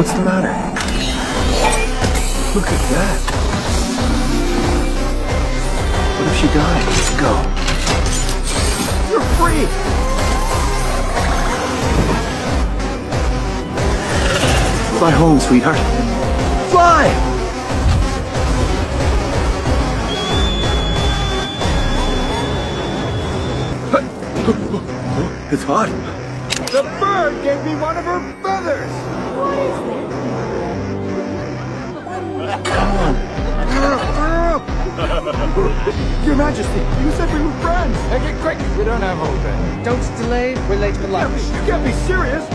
What's the matter? Look at that. What if she died? Go. You're free! Fly home, sweetheart. Fly! It's hot. The bird gave me one of her feathers! What is this? Your Majesty, you said we were friends! Make it quick, we don't have all day. Don't delay, we're late for lunch. You can't be serious!